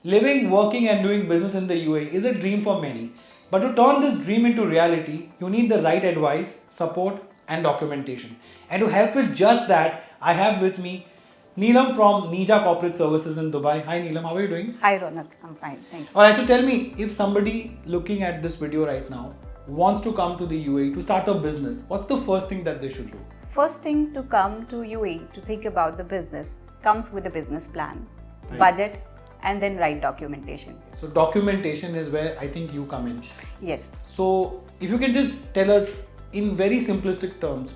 Living, working, and doing business in the UAE is a dream for many. But to turn this dream into reality, you need the right advice, support, and documentation. And to help with just that, I have with me Neelam from Nija Corporate Services in Dubai. Hi Neelam, how are you doing? Hi Ronak, I'm fine, thank you. Alright, so tell me, if somebody looking at this video right now wants to come to the UAE to start a business, what's the first thing that they should do? First thing to come to UAE to think about the business comes with a business plan, Right. budget, and then right documentation. So documentation is where I think you come in. Yes. So if you can just tell us in very simplistic terms,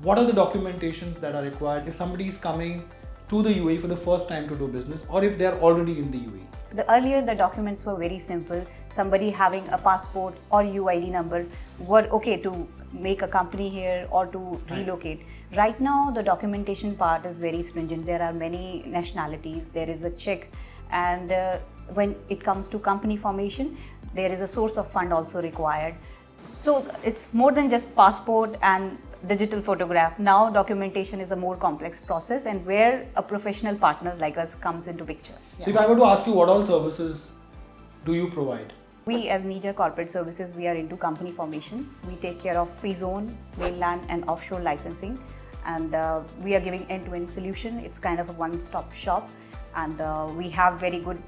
what are the documentations that are required if somebody is coming to the UAE for the first time to do business, or if they are already in the UAE? Earlier the documents were very simple. Somebody having a passport or UID number were okay to make a company here or to relocate. Right now the documentation part is very stringent. There are many nationalities, there is a check, and when it comes to company formation, there is a source of fund also required. So it's more than just passport and digital photograph. Now documentation is a more complex process, and where a professional partner like us comes into picture. So if I were to ask you, what all services do you provide? We as Nija Corporate Services, we are into company formation. We take care of free zone, mainland and offshore licensing, and we are giving end-to-end solution. It's kind of a one-stop shop, and we have very good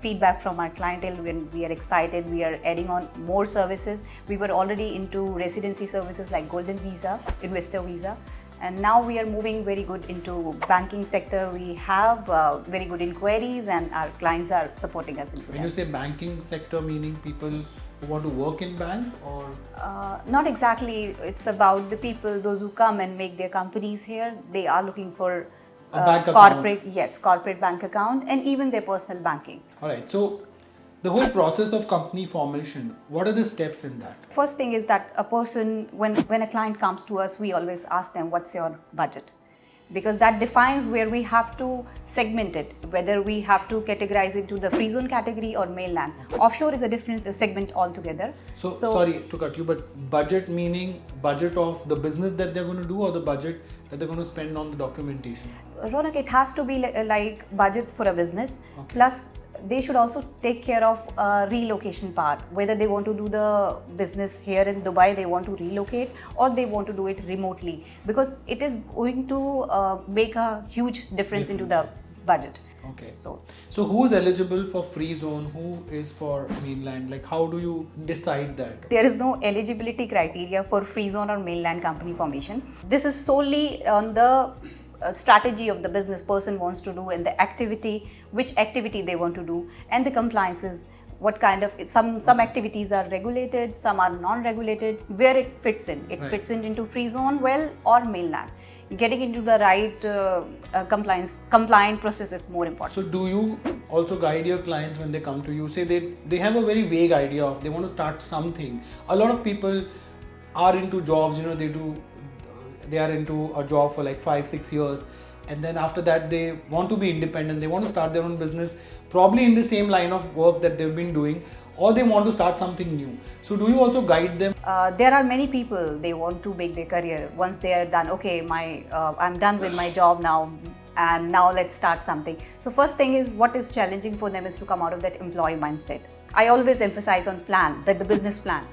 feedback from our clientele. When we are excited, we are adding on more services. We were already into residency services like golden visa, investor visa, and now we are moving very good into banking sector. We have very good inquiries, and our clients are supporting us into When that. you say banking sector, meaning people who want to work in banks, or Not exactly. It's about the people, those who come and make their companies here. They are looking for A bank corporate, yes, corporate bank account, and even their personal banking. all right. So the whole process of company formation, what are the steps in that? First thing is that a person, when a client comes to us, we always ask them, what's your budget? Because that defines where we have to segment it, whether we have to categorize it to the free zone category or mainland. Offshore is a different segment altogether. So sorry to cut you, but budget meaning budget of the business that they're going to do, or the budget that they're going to spend on the documentation? Ronak, it has to be like budget for a business. Okay. Plus, they should also take care of relocation part, whether they want to do the business here in Dubai, they want to relocate, or they want to do it remotely, because it is going to make a huge difference into the budget. Okay. So who is eligible for free zone? Who is for mainland? Like, how do you decide that? there is no eligibility criteria for free zone or mainland company formation. This is solely on the strategy of the business person wants to do, and the activity, which activity they want to do, and the compliances, what kind of, some activities are regulated, some are non-regulated, where it fits in. It Right. fits in into free zone well or mainland. Getting into the right compliant process is more important. So do you also guide your clients when they come to you? Say they have a very vague idea of they want to start something. A lot of people are into jobs, they are into a job for like 5-6 years, and then after that they want to be independent, they want to start their own business, probably in the same line of work that they've been doing, or they want to start something new. So do you also guide them? There are many people, they want to make their career. Once they are done, okay, I'm done with my job now, and now let's start something. So first thing is, what is challenging for them is to come out of that employee mindset. I always emphasize on plan, that the business plan.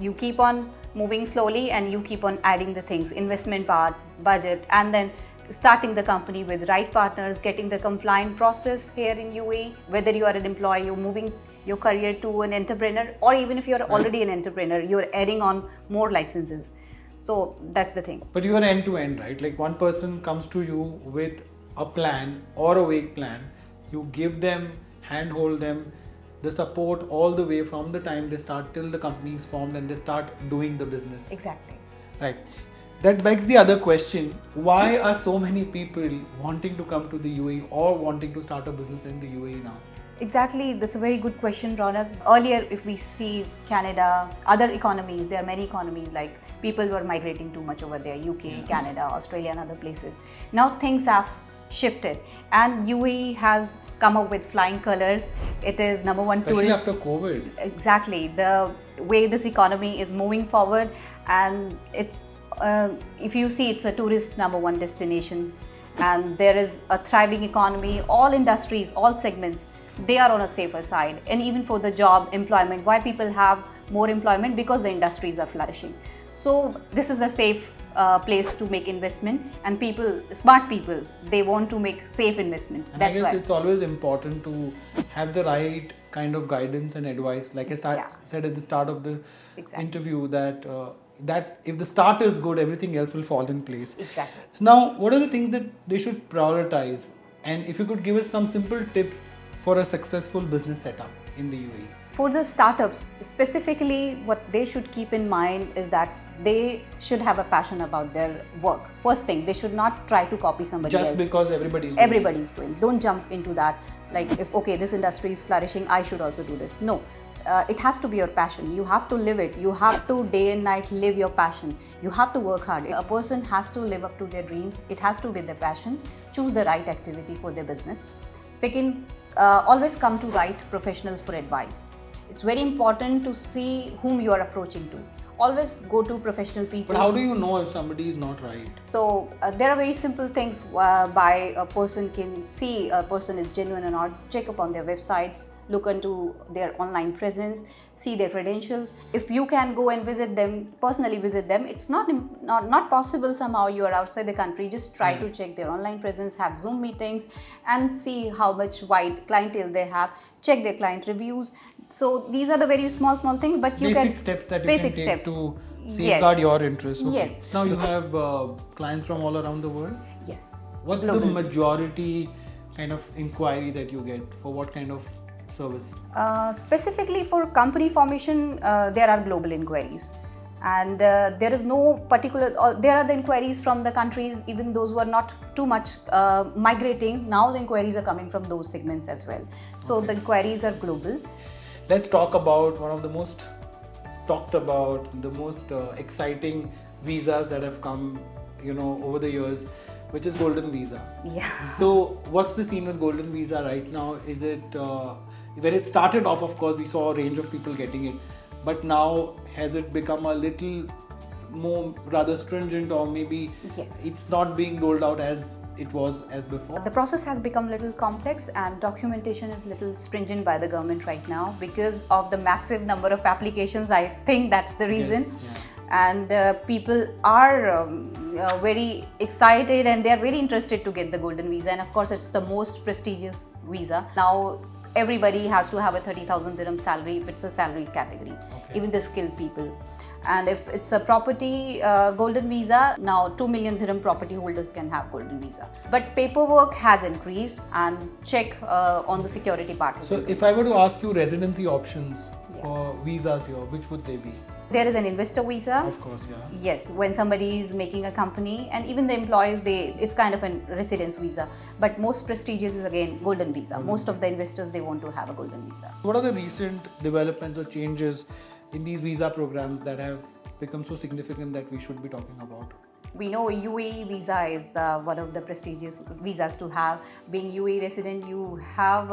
You keep on moving slowly, and you keep on adding the things, investment part, budget, and then starting the company with right partners, getting the compliant process here in UAE. Whether you are an employee, you're moving your career to an entrepreneur, or even if you're already an entrepreneur, you're adding on more licenses. So that's the thing. But you are end to end, right? Like, one person comes to you with a plan or a vague plan, you give them, handhold them, the support all the way from the time they start till the company is formed and they start doing the business. Exactly. Right. That begs the other question: why are so many people wanting to come to the UAE or wanting to start a business in the UAE now? Exactly, that's a very good question, Ronak. Earlier, if we see Canada, other economies, there are many economies, like people were migrating too much over there, UK, Canada, Australia, and other places. Now things have shifted, and UAE has come up with flying colors. It is number one Especially tourist. after COVID. Exactly, the way this economy is moving forward, and it's if you see, it's a tourist number one destination, and there is a thriving economy, all industries, all segments. they are on a safer side. And even for the job employment, why people have more employment? Because the industries are flourishing. So this is a safe place to make investment, and people, smart people, they want to make safe investments. And That's I guess why it's always important to have the right kind of guidance and advice. Like I said at the start of the interview, that that if the start is good, everything else will fall in place. Exactly. Now, what are the things that they should prioritize? And if you could give us some simple tips for a successful business setup in the UAE. For the startups, specifically, what they should keep in mind is that they should have a passion about their work. First thing, they should not try to copy somebody else. Just because everybody's doing. Don't jump into that. Like, if okay, this industry is flourishing, I should also do this. No. It has to be your passion. You have to live it. You have to day and night live your passion. You have to work hard. A person has to live up to their dreams. It has to be their passion. Choose the right activity for their business. Second, always come to right professionals for advice. It's very important to see whom you are approaching to. Always go to professional people. But how do you know if somebody is not right? So there are very simple things by a person can see a person is genuine or not. Check up on their websites, look into their online presence, see their credentials. If you can go and visit them, personally visit them, it's not possible somehow you are outside the country. Just try to check their online presence, have Zoom meetings and see how much wide clientele they have. Check their client reviews. So these are the very small things, but you basic steps that you can take to safeguard your interests. Okay. Yes. Now you have clients from all around the world? Yes. What's the majority kind of inquiry that you get for what kind of service? Specifically for company formation, there are global inquiries. And there is no particular, there are the inquiries from the countries, even those who are not too much migrating. Now the inquiries are coming from those segments as well. So the inquiries are global. Let's talk about one of the most talked about, the most exciting visas that have come, over the years, which is Golden Visa. Yeah. So what's the scene with Golden Visa right now? Is it, when it started off, of course, we saw a range of people getting it. But now, has it become a little more rather stringent, or maybe it's not being rolled out as it was as before? The process has become a little complex, and documentation is a little stringent by the government right now because of the massive number of applications. I think that's the reason. Yes, and people are very excited and they are very interested to get the Golden Visa, and of course it's the most prestigious visa. Now everybody has to have a 30,000 dirham salary if it's a salaried category, even the skilled people. And if it's a property Golden Visa, now 2 million dirham property holders can have Golden Visa. But paperwork has increased, and check on the security part. So if I were to ask you residency options for visas here, which would they be? There is an investor visa. Of course, yeah. Yes, when somebody is making a company, and even the employees, it's kind of a residence visa. But most prestigious is again Golden Visa. Most of the investors, they want to have a Golden Visa. What are the recent developments or changes in these visa programs that have become so significant that we should be talking about? We know UAE visa is one of the prestigious visas to have. Being UAE resident, you have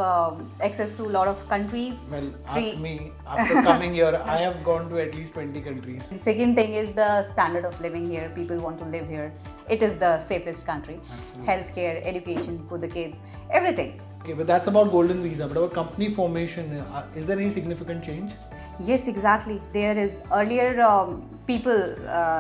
access to a lot of countries. Well, ask me. After coming here, I have gone to at least 20 countries. The second thing is the standard of living here. People want to live here. It is the safest country. Absolutely. Healthcare, education for the kids, everything. Okay, but that's about Golden Visa. But about company formation, is there any significant change? Yes, exactly. There is earlier people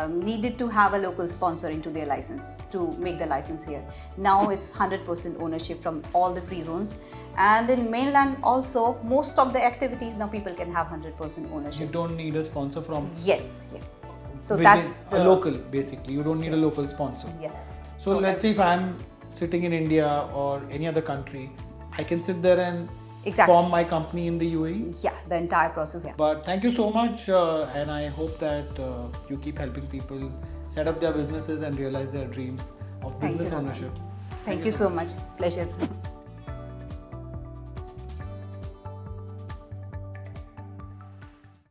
needed to have a local sponsor into their license to make the license here. Now it's 100% ownership from all the free zones. And in mainland also, most of the activities now people can have 100% ownership. You don't need a sponsor from... Yes. So that's a local, basically. You don't need a local sponsor. Yeah. So let's say if I'm sitting in India or any other country, I can sit there and form my company in the UAE? Yeah, the entire process. Yeah. But thank you so much, and I hope that you keep helping people set up their businesses and realize their dreams of business ownership. Thank you so much. Pleasure.